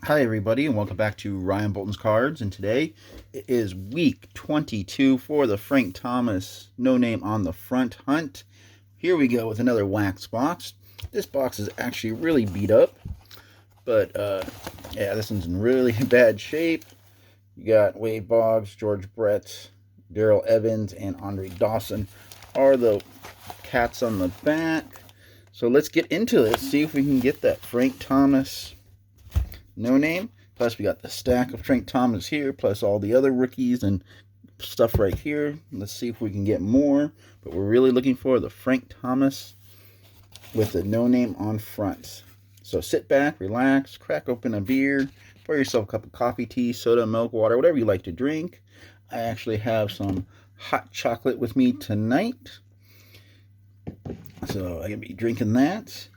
Hi everybody and welcome back to Ryan Bolton's Cards, and today it is week 22 for the Frank Thomas No Name on the Front hunt. Here we go with another wax box. This box is actually really beat up, but yeah, this one's in really bad shape. You got Wade Boggs, George Brett, Darrell Evans, and Andre Dawson are the cats on the back. So let's get into this, see if we can get that Frank Thomas No Name. Plus we got the stack of Frank Thomas here, plus all the other rookies and stuff right here. Let's see if we can get more, but we're really looking for the Frank Thomas with the No Name on front. So sit back, relax, crack open a beer, pour yourself a cup of coffee, tea, soda, milk, water, whatever you like to drink. I actually have some hot chocolate with me tonight, so I'm gonna be drinking that.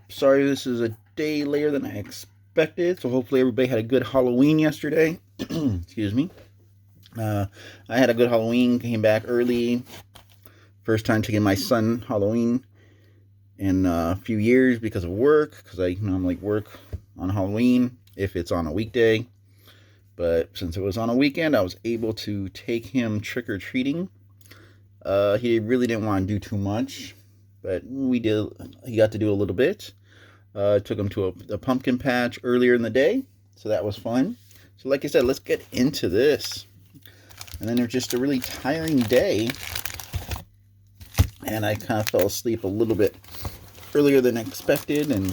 Sorry this is a day later than I expected, so hopefully everybody had a good Halloween yesterday. Excuse me. I had a good Halloween, came back early. First time taking my son Halloween in a few years because of work, because I normally work on Halloween if it's on a weekday. But since it was on a weekend, I was able to take him trick-or-treating. He really didn't want to do too much, but we did. He got to do a little bit. Took him to a pumpkin patch earlier in the day, so that was fun. So like I said, let's get into this. And then it was just a really tiring day, and I kind of fell asleep a little bit earlier than expected, and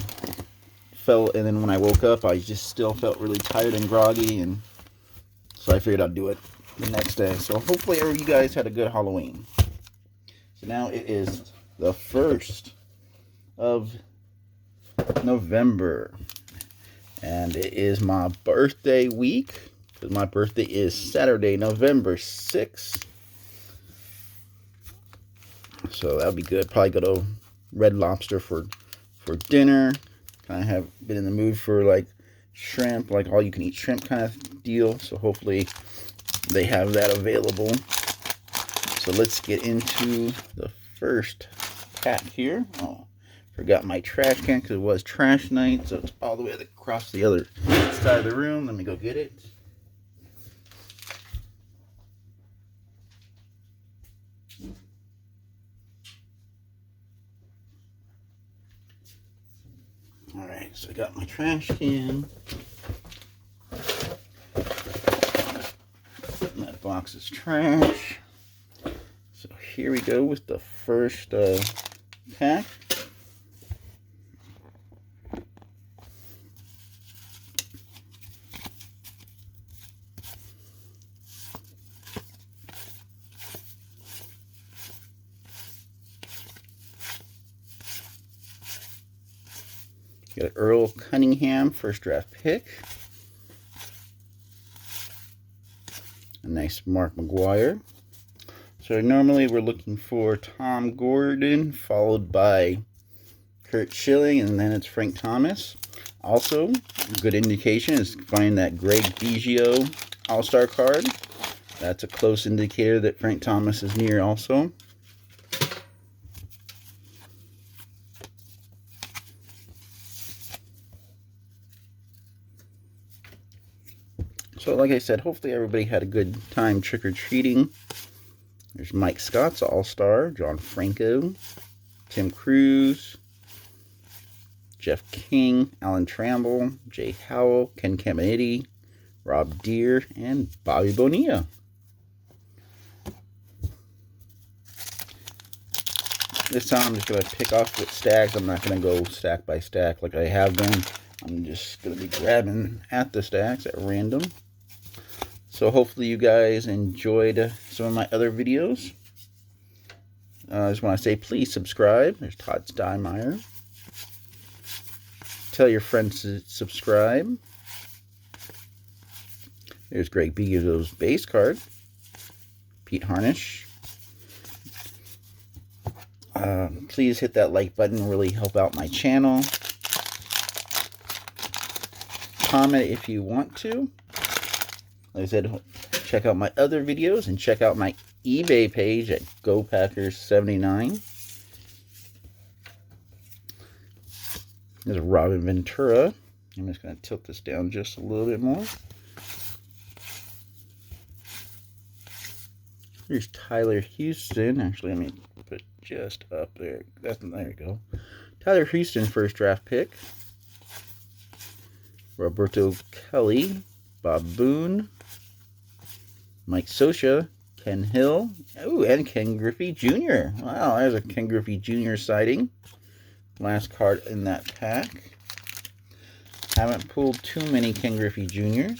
then when I woke up, I just still felt really tired and groggy, and so I figured I'd do it the next day. So hopefully you guys had a good Halloween. So now it is the 1st of November, and it is my birthday week, because my birthday is Saturday, November 6th. So that'll be good. Probably go to Red Lobster for dinner. Kind of have been in the mood for like shrimp, like all you can eat shrimp kind of deal. So hopefully they have that available. So let's get into the first pack here. Oh, forgot my trash can because it was trash night. So it's all the way across the other side of the room. Let me go get it. Alright, so I got my trash can. That box is trash. So here we go with the first pack. Got Earl Cunningham, first draft pick. A nice Mark McGwire. So normally we're looking for Tom Gordon, followed by Kurt Schilling, and then it's Frank Thomas. Also, a good indication is finding that Greg Biggio All-Star card. That's a close indicator that Frank Thomas is near also. So like I said, hopefully everybody had a good time trick-or-treating. There's Mike Scott's All-Star, John Franco, Tim Cruz, Jeff King, Alan Trammell, Jay Howell, Ken Caminiti, Rob Deere, and Bobby Bonilla. This time I'm just going to pick off what stacks. I'm not going to go stack by stack like I have been. I'm just going to be grabbing at the stacks at random. So hopefully you guys enjoyed some of my other videos. I just want to say please subscribe. There's Todd Steinmeier. Tell your friends to subscribe. There's Greg Biggio's base card. Pete Harnish. Please hit that like button, really help out my channel. Comment if you want to. Like I said, check out my other videos and check out my eBay page at GoPackers79. There's Robin Ventura, I'm just going to tilt this down just a little bit more. Here's Tyler Houston. Actually, let me put it just up there. There you go. Tyler Houston, first draft pick. Roberto Kelly, Bob Boone, Mike Scioscia, Ken Hill, and Ken Griffey Jr. Wow, there's a Ken Griffey Jr. sighting. Last card in that pack. Haven't pulled too many Ken Griffey Jr.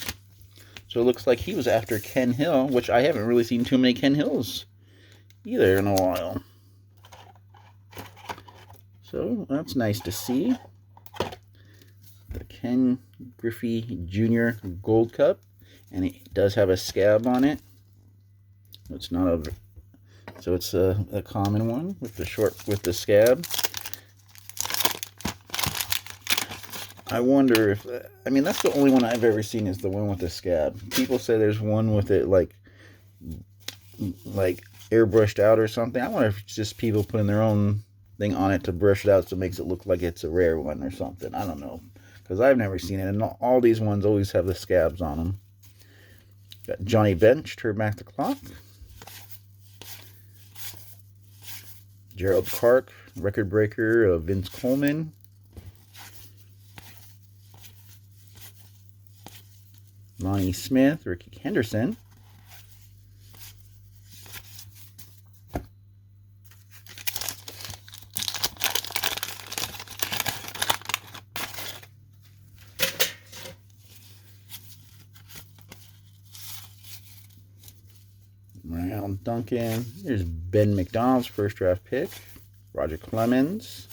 So it looks like he was after Ken Hill, which I haven't really seen too many Ken Hills either in a while. So that's nice to see. The Ken Griffey Jr. Gold Cup, and it does have a scab on it. It's not a, so it's a common one with the scab. I wonder if, I mean, that's the only one I've ever seen is the one with the scab. People say there's one with it like airbrushed out or something. I wonder if it's just people putting their own thing on it to brush it out so it makes it look like it's a rare one or something. I don't know, because I've never seen it, and all these ones always have the scabs on them. Got Johnny Bench, turn back the clock. Gerald Clark, record breaker of Vince Coleman. Lonnie Smith, Ricky Henderson. Ronald Duncan. Here's Ben McDonald's first draft pick. Roger Clemens.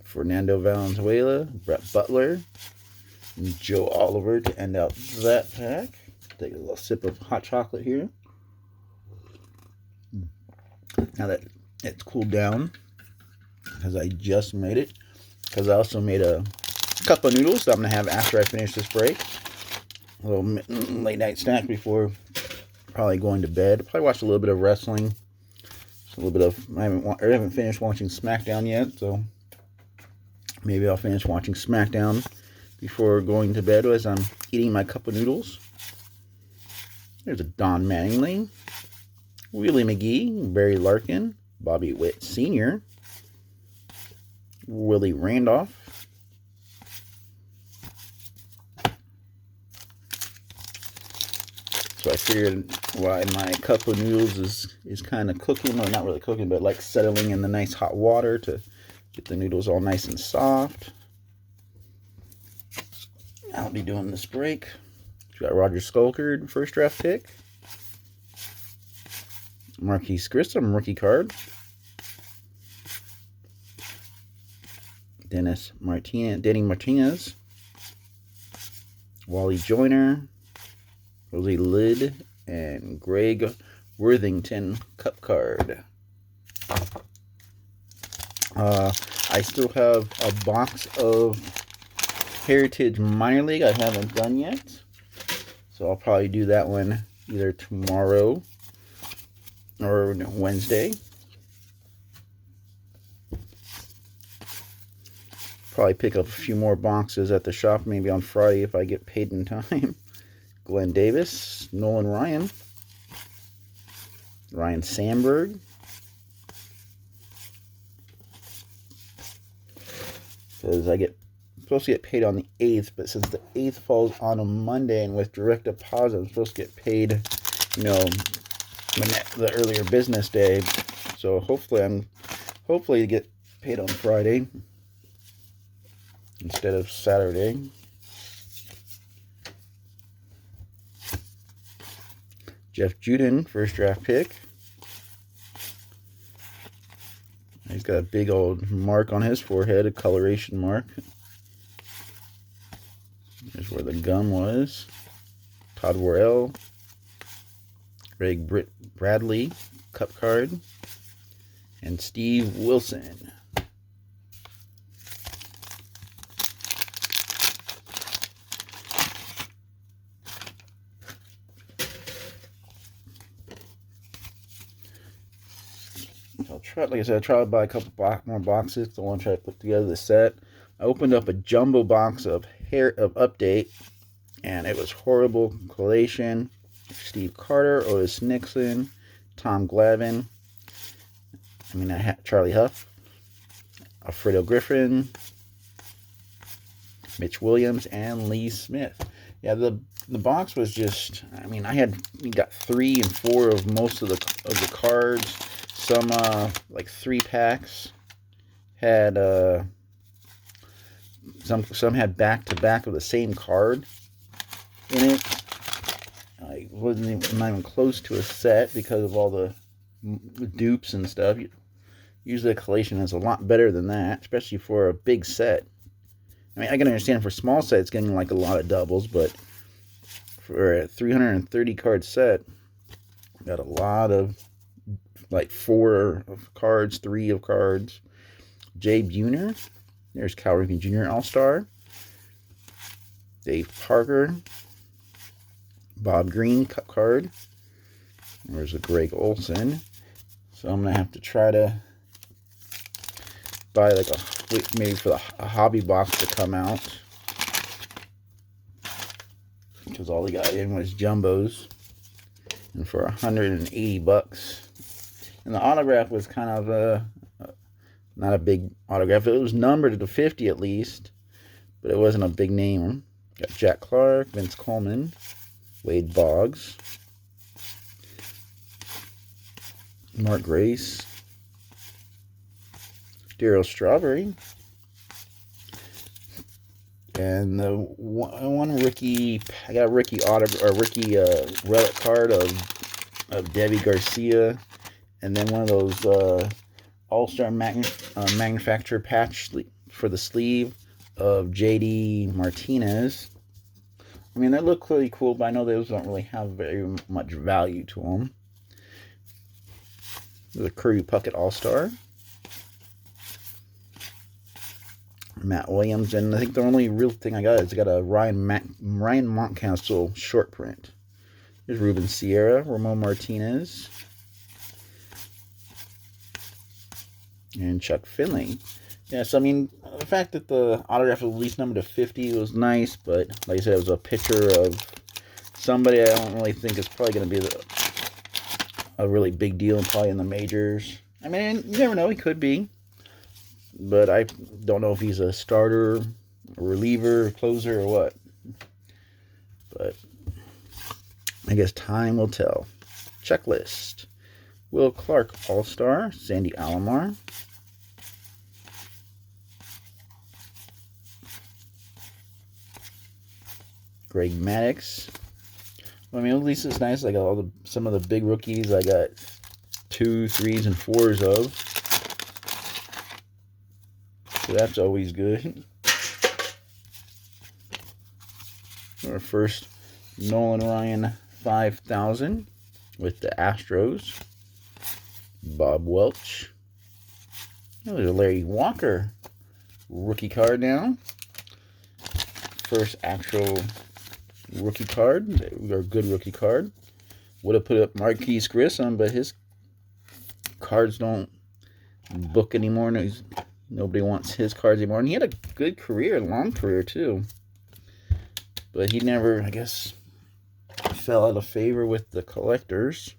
Fernando Valenzuela, Brett Butler, and Joe Oliver to end out that pack. Take a little sip of hot chocolate here. Now that it's cooled down, because I just made it, because I also made a cup of noodles that I'm going to have after I finish this break. A little late night snack before probably going to bed. Probably watch a little bit of wrestling. Just a little bit of, I haven't finished watching SmackDown yet, so maybe I'll finish watching SmackDown before going to bed as I'm eating my cup of noodles. There's a Don Mattingly, Willie McGee, Barry Larkin, Bobby Witt Sr., Willie Randolph, so I figured why my cup of noodles is kind of cooking, or not really cooking, but like settling in the nice hot water to get the noodles all nice and soft. I'll be doing this break. We got Roger Skolkard, first draft pick. Marquise Grissom, rookie card. Danny Martinez. Wally Joyner. Rosie Lid. And Greg Worthington cup card. I still have a box of Heritage Minor League I haven't done yet. So I'll probably do that one either tomorrow or Wednesday. Probably pick up a few more boxes at the shop maybe on Friday if I get paid in time. Glenn Davis, Nolan Ryan, Ryan Sandberg, because I get supposed to get paid on the 8th, but since the 8th falls on a Monday and with direct deposit, I'm supposed to get paid, you know, the earlier business day. So hopefully get paid on Friday instead of Saturday. Jeff Juden, first draft pick. He's got a big old mark on his forehead, a coloration mark. There's where the gum was. Todd Worrell. Greg Bradley, cup card. And Steve Wilson. I'll try, like I said, I tried to buy a couple more boxes. I want to try to put together the set. I opened up a jumbo box of Update, and it was horrible. Collation, Steve Carter, Otis Nixon, Tom Glavine. I had Charlie Huff, Alfredo Griffin, Mitch Williams, and Lee Smith. Yeah, the box was just, we got 3 and 4 of most of the cards. Some like 3 packs had some had back to back of the same card in it. I wasn't not even close to a set because of all the dupes and stuff. Usually a collation is a lot better than that, especially for a big set. I can understand for small sets getting like a lot of doubles, but for a 330 card set, got a lot of like 4 of cards, 3 of cards. Jay Buhner, there's Cal Ripken Jr. All-Star. Dave Parker, Bob Green card. There's a Greg Olson. So I'm gonna have to try to buy like maybe for a hobby box to come out, because all they got in was jumbos, and for $180. And the autograph was kind of not a big autograph. It was numbered to 50 at least, but it wasn't a big name. Got Jack Clark, Vince Coleman, Wade Boggs, Mark Grace, Darryl Strawberry, and the one rookie. I got a rookie relic card of Debbie Garcia, and then one of those All-Star manufacturer patch for the sleeve of JD Martinez. They look really cool, but I know those don't really have very much value to them. There's a Kirby Puckett All-Star, Matt Williams, and I think the only real thing I got is a Ryan Mountcastle short print. There's Ruben Sierra, Ramon Martinez, and Chuck Finley. Yes, the fact that the autograph was at least numbered to 50 was nice, but like I said, it was a picture of somebody I don't really think is probably going to be a really big deal, and probably in the majors. You never know, he could be. But I don't know if he's a starter, a reliever, a closer, or what. But I guess time will tell. Checklist. Will Clark All-Star, Sandy Alomar. Greg Maddux. At least it's nice. I got some of the big rookies. I got 2, 3s, and 4s of. So that's always good. Our first Nolan Ryan 5000 with the Astros. Bob Welch. There's a Larry Walker rookie card now. First actual rookie card, or good rookie card. Would have put up Marquise Grissom, but his cards don't book anymore. Nobody wants his cards anymore. And he had a good career, long career too. But he never, I guess, fell out of favor with the collectors.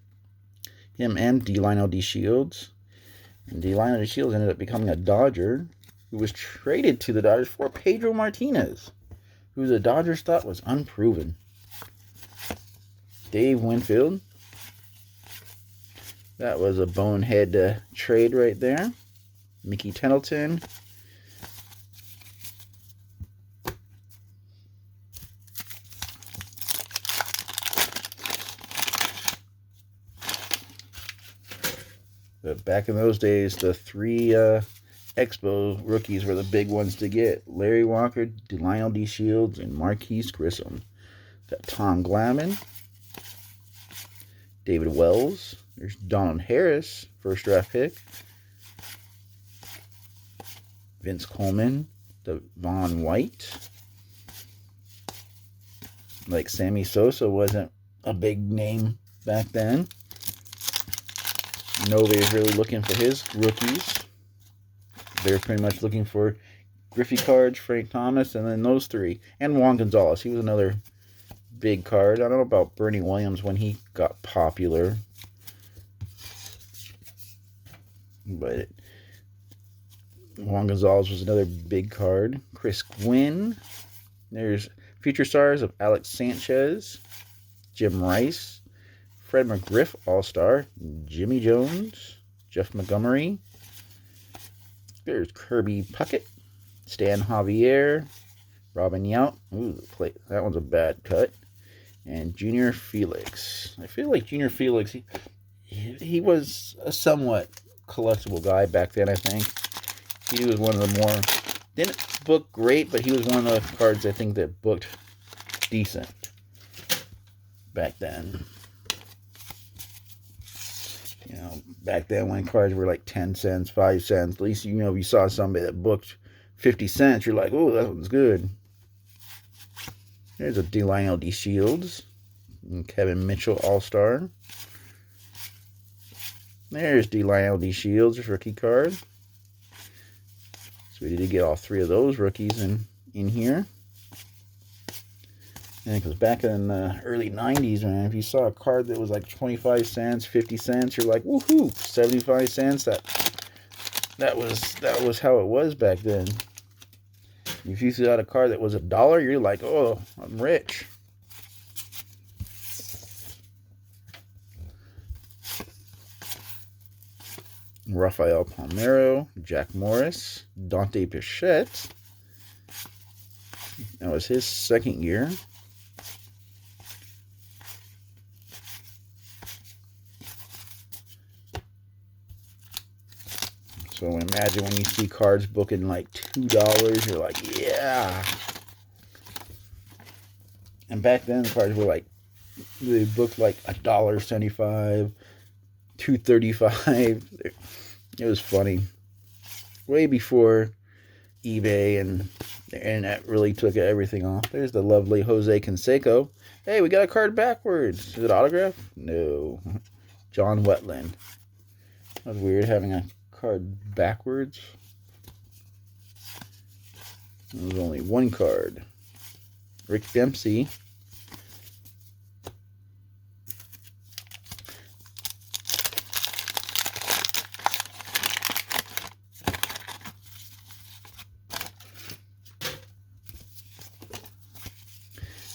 Him and Lionel D. Shields. And Lionel D. Shields ended up becoming a Dodger, who was traded to the Dodgers for Pedro Martinez, who the Dodgers thought was unproven. Dave Winfield. That was a bonehead trade right there. Mickey Tettleton. But back in those days, the 3 Expo rookies were the big ones to get. Larry Walker, Lionel D. Shields, and Marquise Grissom. Got Tom Glavine. David Wells. There's Donald Harris, first draft pick. Vince Coleman. Devon White. Like Sammy Sosa wasn't a big name back then. Nnof is really looking for his rookies. They're pretty much looking for Griffey cards, Frank Thomas, and then those three. And Juan Gonzalez. He was another big card. I don't know about Bernie Williams when he got popular. But Juan Gonzalez was another big card. Chris Gwynn. There's future stars of Alex Sanchez, Jim Rice, Fred McGriff, All-Star, Jimmy Jones, Jeff Montgomery. There's Kirby Puckett, Stan Javier, Robin Yount. Ooh, that one's a bad cut. And Junior Felix. I feel like Junior Felix, he was a somewhat collectible guy back then, I think. He was one of the more, didn't book great, but he was one of the cards I think that booked decent back then. You know, back then when cards were like 10 cents, 5 cents, at least, you know, if you saw somebody that booked 50 cents, you're like, oh, that one's good. There's a Lionel D. Shields and Kevin Mitchell All-Star. There's Lionel D. Shields, rookie card. So we did get all three of those rookies in here. And it was back in the early 90s, man. If you saw a card that was like 25 cents, 50 cents, you're like, woohoo, 75 cents. That was how it was back then. If you saw a card that was $1, you're like, oh, I'm rich. Rafael Palmeiro, Jack Morris, Dante Bichette. That was his second year. So imagine when you see cards booking like $2, you're like, yeah. And back then, the cards were like, they booked like $1.75, $2.35. It was funny. Way before eBay and the internet really took everything off. There's the lovely Jose Canseco. Hey, we got a card backwards. Is it autograph? No. John Wetland. That was weird having a card backwards. There was only one card. Rick Dempsey.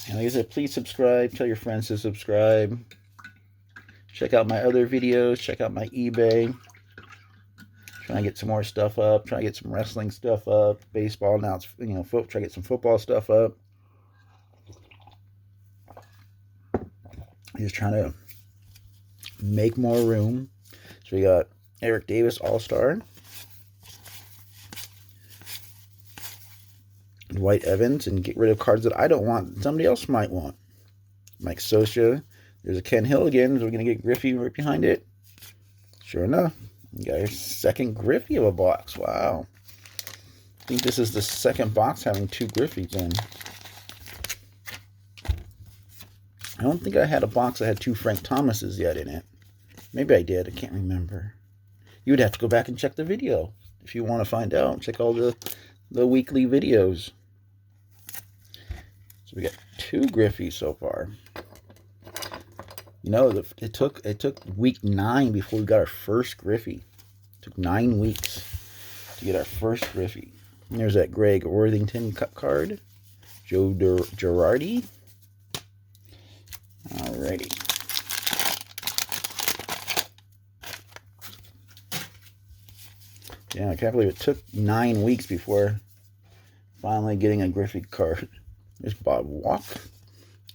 And like I said, please subscribe. Tell your friends to subscribe. Check out my other videos. Check out my eBay. Trying to get some more stuff up. Trying to get some wrestling stuff up. Baseball. Now it's, you know, try to get some football stuff up. Just trying to make more room. So we got Eric Davis All-Star. Dwight Evans, and get rid of cards that I don't want, somebody else might want. Mike Scioscia. There's a Ken Hill again. We're going to get Griffey right behind it. Sure enough. We got our second Griffey of a box. Wow. I think this is the second box having two Griffies in. I don't think I had a box that had two Frank Thomases yet in it. Maybe I did. I can't remember. You would have to go back and check the video if you want to find out. Check all the weekly videos. So we got two Griffies so far. You know, it took week 9 before we got our first Griffey. It took 9 weeks to get our first Griffey. And there's that Greg Worthington cut card. Joe Girardi. Alrighty. Yeah, I can't believe it took 9 weeks before finally getting a Griffey card. There's Bob Walk.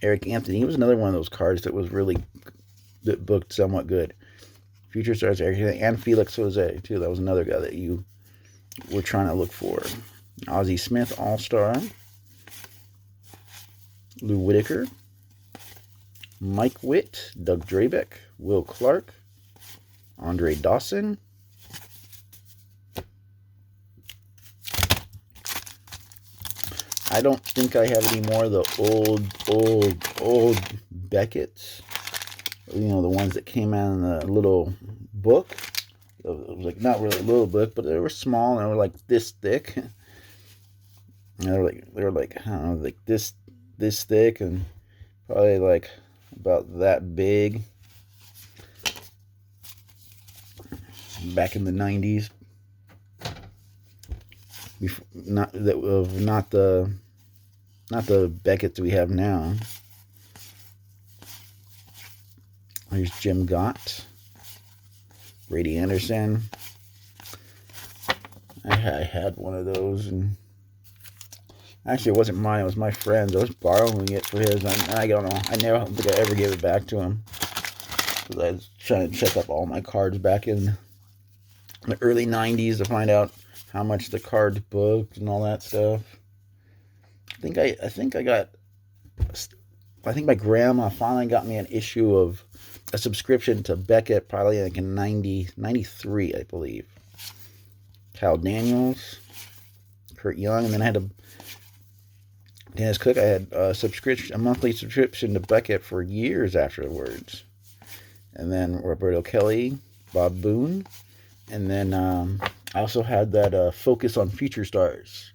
Eric Anthony. He was another one of those cards that was really, that booked somewhat good. Future stars Eric Anthony and Felix Jose, too. That was another guy that you were trying to look for. Ozzie Smith, All-Star. Lou Whitaker. Mike Witt. Doug Drabeck. Will Clark. Andre Dawson. I don't think I have any more of the old Beckett's you know, the ones that came out in the little book. It was like not really a little book, but they were small and they were like this thick. And they were like I don't know, like this thick and probably like about that big. Back in the 90s. Before, not the Beckett's we have now. Here's Jim Gott, Brady Anderson. I had one of those, and actually it wasn't mine. It was my friend's. I was borrowing it for his, and I don't know. I don't think I ever gave it back to him because I was trying to check up all my cards back in the early 90s to find out how much the cards booked and all that stuff. I think my grandma finally got me an issue of a subscription to Beckett, probably like in 93, I believe. Cal Daniels, Kurt Young, and then I had Dennis Cook. I had a monthly subscription to Beckett for years afterwards. And then Roberto Kelly, Bob Boone, and then I also had that Focus on Future Stars.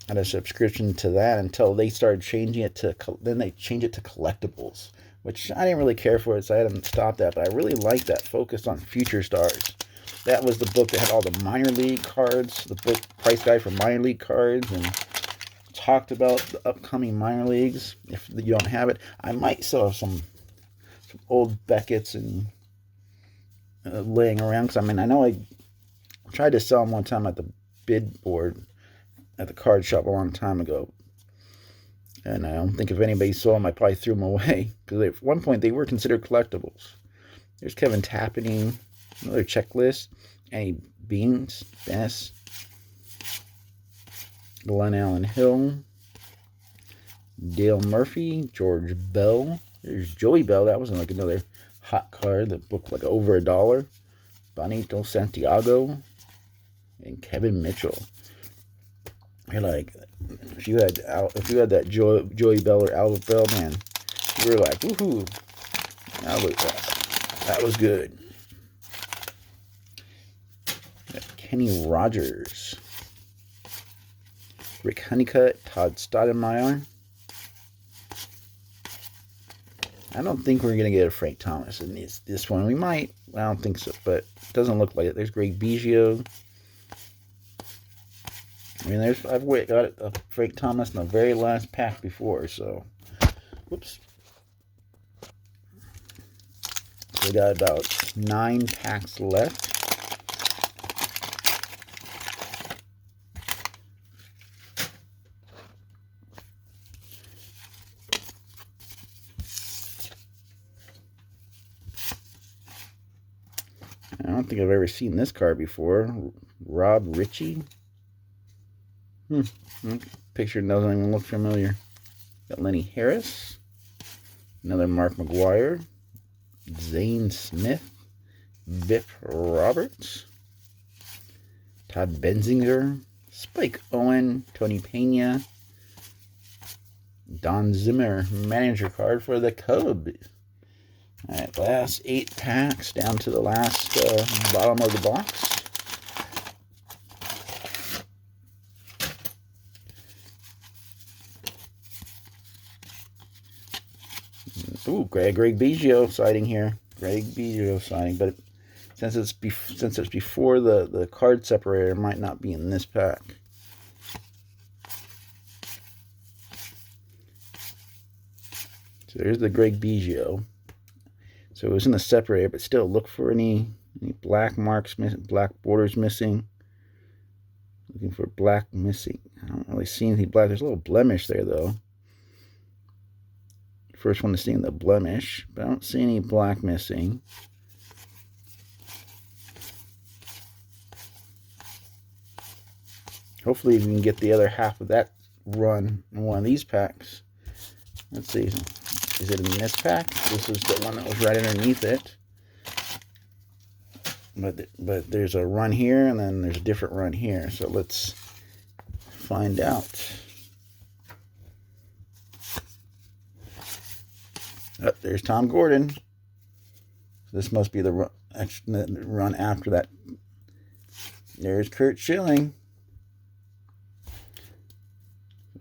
I had a subscription to that until they started changing it to, then they changed it to collectibles, which I didn't really care for it, so I hadn't stopped that, but I really liked that Focus on Future Stars. That was the book that had all the minor league cards, the book price guide for minor league cards, and talked about the upcoming minor leagues. If you don't have it, I might still have some old Beckett's and laying around, because I know I tried to sell them one time at the bid board at the card shop a long time ago, and I don't think if anybody saw them, I probably threw them away, because at one point they were considered collectibles. There's Kevin Tapani, another checklist, Annie Beans, Bess, Glenn Allen Hill, Dale Murphy, George Bell. There's Joey Bell. That was like another hot card that booked like over $1. Bonito Santiago and Kevin Mitchell. You're like, if you had that Joey Bell or Albert Bell, man, you were like, woohoo! That was good. Kenny Rogers, Rick Honeycutt, Todd Stoudemire. I don't think we're going to get a Frank Thomas in this one. We might. I don't think so, but it doesn't look like it. There's Greg Biggio. I mean, I've got a Frank Thomas in the very last pack before, so. Whoops. So we got about 9 packs left. I don't think I've ever seen this card before. Rob Ritchie. Picture doesn't even look familiar. Got Lenny Harris. Another Mark McGuire. Zane Smith. Biff Roberts. Todd Benzinger. Spike Owen. Tony Pena. Don Zimmer. Manager card for the Cubs. Alright, last 8 packs down to the last bottom of the box. Ooh, Greg Biggio sighting here. Greg Biggio sighting, but since it's before the card separator, it might not be in this pack. So there's the Greg Biggio. So it was in the separator, but still look for any black marks, black borders missing. Looking for black missing. I don't really see anything black. There's a little blemish there, though. First one to see the blemish, but I don't see any black missing. Hopefully we can get the other half of that run in one of these packs. Let's see. Is it in this pack? This is the one that was right underneath it. But there's a run here, and then there's a different run here. So let's find out. Oh, there's Tom Gordon. This must be the run after that. There's Curt Schilling.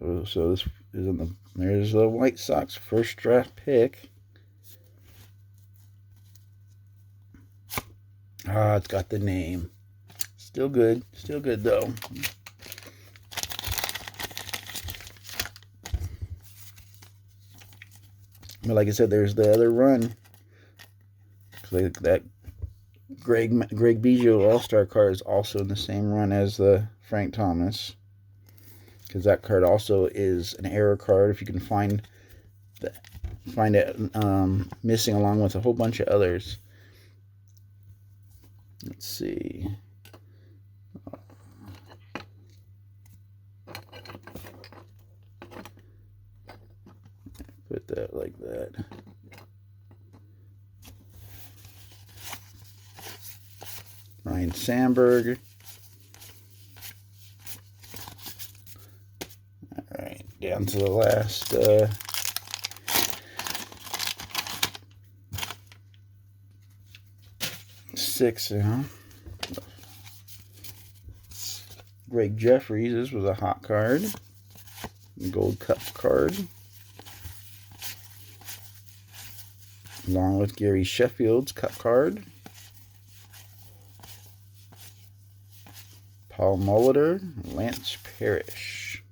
So this is in the. There's the White Sox first draft pick. Ah, it's got the name. Still good. Still good though. But like I said, there's the other run. That Greg Biggio All-Star card is also in the same run as the Frank Thomas. Because that card also is an error card. If you can find it missing along with a whole bunch of others. Let's see. Put that like that. Ryan Sandberg. All right, down to the last six now. Greg Jeffries, this was a hot card. Gold Cup card. Along with Gary Sheffield's Cup card. Paul Molitor, Lance Parrish.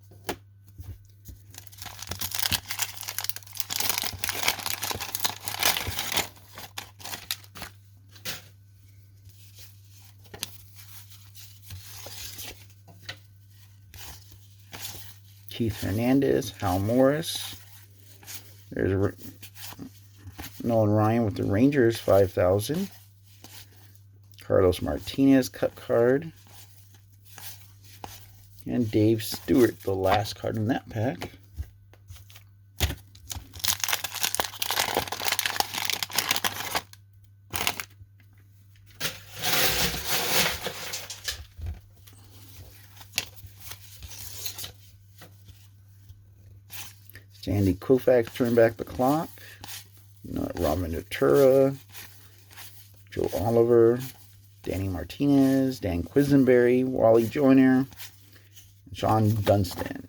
Keith Hernandez, Hal Morris. There's Nolan Ryan with the Rangers, 5,000. Carlos Martinez, Cup card. And Dave Stewart, the last card in that pack. Sandy Koufax turned back the clock. Robin Ventura, Joe Oliver, Danny Martinez, Dan Quisenberry, Wally Joyner, Sean Dunston.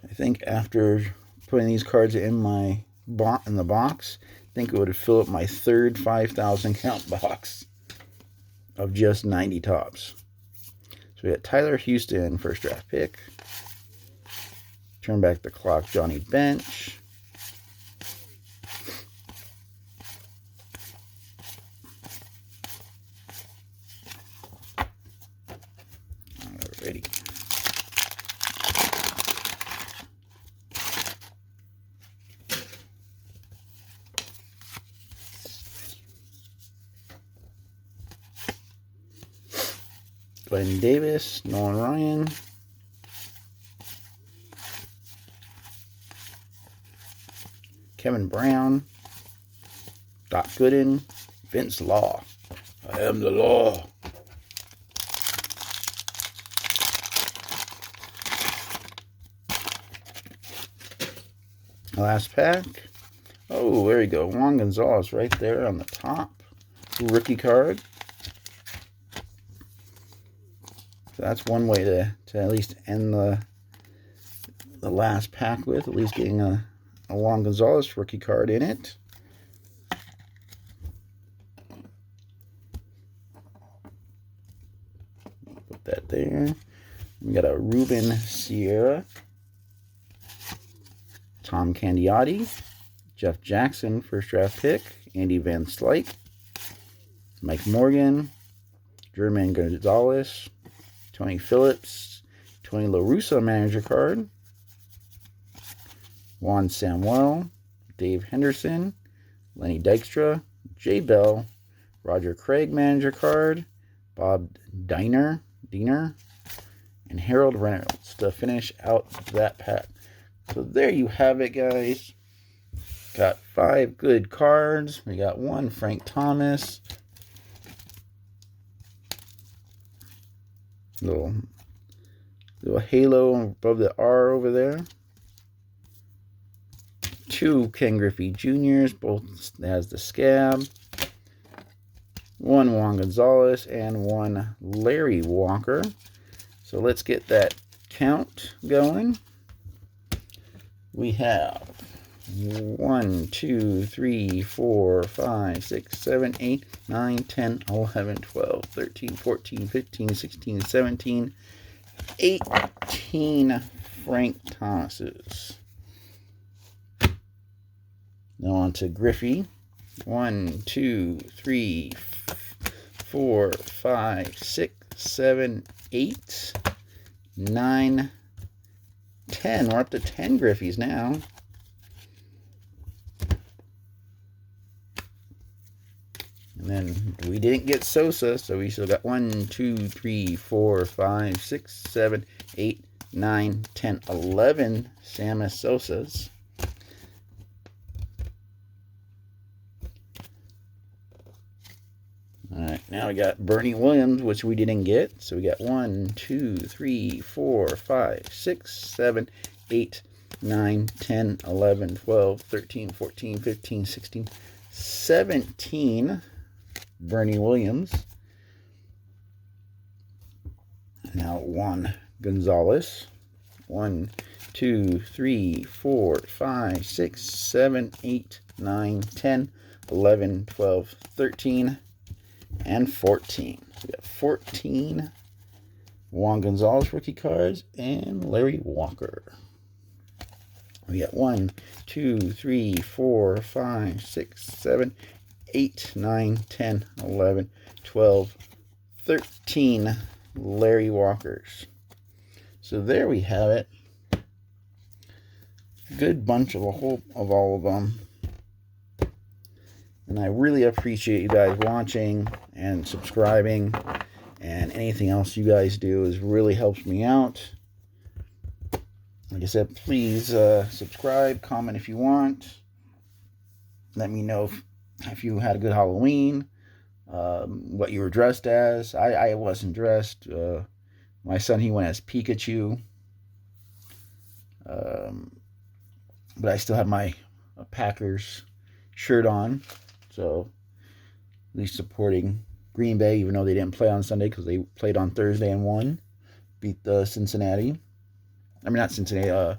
I think after putting these cards in the box, I think it would fill up my third 5,000 count box of just 90 tops. So we got Tyler Houston, first draft pick. Turn back the clock, Johnny Bench. Alrighty. Glenn Davis, Nolan Ryan. Kevin Brown. Doc Gooden. Vince Law. I am the law. Last pack. Oh, there you go. Juan Gonzalez right there on the top. Rookie card. So that's one way to at least end the last pack with, at least getting a Juan Gonzalez rookie card in it. Put that there. We got a Ruben Sierra, Tom Candiotti, Jeff Jackson, first draft pick, Andy Van Slyke, Mike Morgan, German Gonzalez, Tony Phillips, Tony La Russa manager card, Juan Samuel, Dave Henderson, Lenny Dykstra, Jay Bell, Roger Craig manager card, Bob Diener, and Harold Reynolds to finish out that pack. So there you have it, guys. Got 5 good cards. We got 1 Frank Thomas. Little Little halo above the R over there. 2 Ken Griffey Juniors, both has the scab. 1 Juan Gonzalez and 1 Larry Walker. So let's get that count going. We have 1, 2, 3, 4, 5, 6, 7, 8, 9, 10, 11, 12, 13, 14, 15, 16, 17, 18 Frank Thomases. Now on to Griffey. 1, 2, 3, 4, 5, 6, 7, 8, 9, 10. We're up to 10 Griffies now. And then we didn't get Sosa, so we still got 1, 2, 3, 4, 5, 6, 7, 8, 9, 10, 11 Sammy Sosas. Alright, now we got Bernie Williams, which we didn't get. So we got 1, 2, 3, 4, 5, 6, 7, 8, 9, 10, 11, 12, 13, 14, 15, 16, 17 Bernie Williams. Now 1 Gonzalez. 1, 2, 3, 4, 5, 6, 7, 8, 9, 10, 11, 12, 13, and 14. So we got 14 Juan Gonzalez rookie cards and Larry Walker. We got 1, 2, 3, 4, 5, 6, 7, 8, 9, 10, 11, 12, 13 Larry Walkers. So there we have it. Good bunch of all of them. And I really appreciate you guys watching and subscribing, and anything else you guys do really helps me out. Like I said, please subscribe, comment if you want. Let me know if you had a good Halloween, what you were dressed as. I wasn't dressed. My son, he went as Pikachu. But I still have my Packers shirt on. So, at least supporting Green Bay, even though they didn't play on Sunday because they played on Thursday and won. Beat the Cincinnati. I mean, not Cincinnati.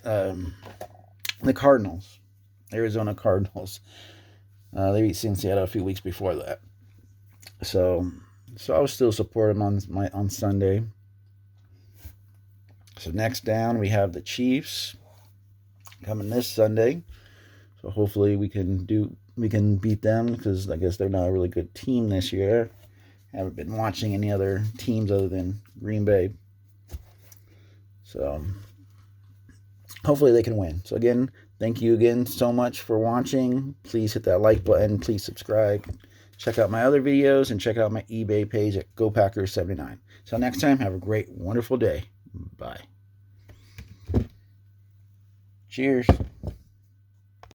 The Cardinals. Arizona Cardinals. They beat Cincinnati a few weeks before that. So I was still supporting them on Sunday. So next down we have the Chiefs coming this Sunday. So hopefully we can beat them, because I guess they're not a really good team this year. Haven't been watching any other teams other than Green Bay. So hopefully they can win. So again, thank you again so much for watching. Please hit that like button. Please subscribe. Check out my other videos and check out my eBay page at GoPackers79. So next time, have a great, wonderful day. Bye. Cheers.